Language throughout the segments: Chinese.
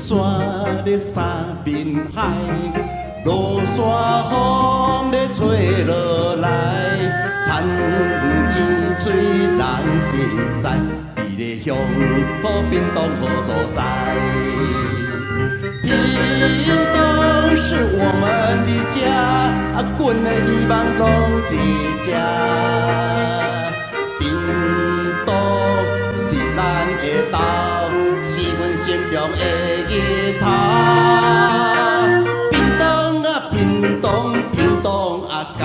山咧三面海，落山风咧吹落来，田钱水人实在，伊咧乡土屏东好所在。屏东是我们的家，阮的希望拢一家。屏东是咱的岛。心中的日头，屏东啊，屏东，屏东啊高，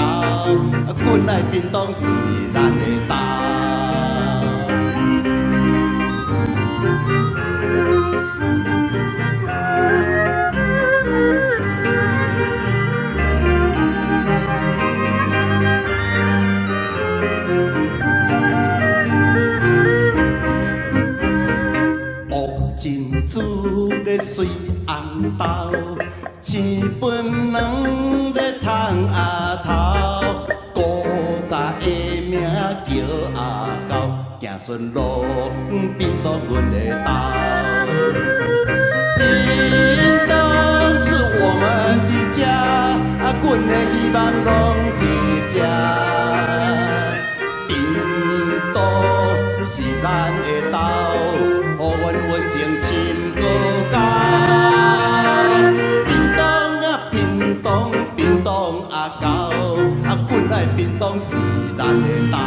阮来屏东是咱的岛。珍珠咧水红豆，青粉软咧葱仔头，古早的名叫阿狗，行顺路屏东阮的岛。屏东是我们的家，阮的希望拢一家。屏东是咱的岛。予阮温情深搁加，屏东啊，屏东，屏东啊高，阮来屏东是咱的岛。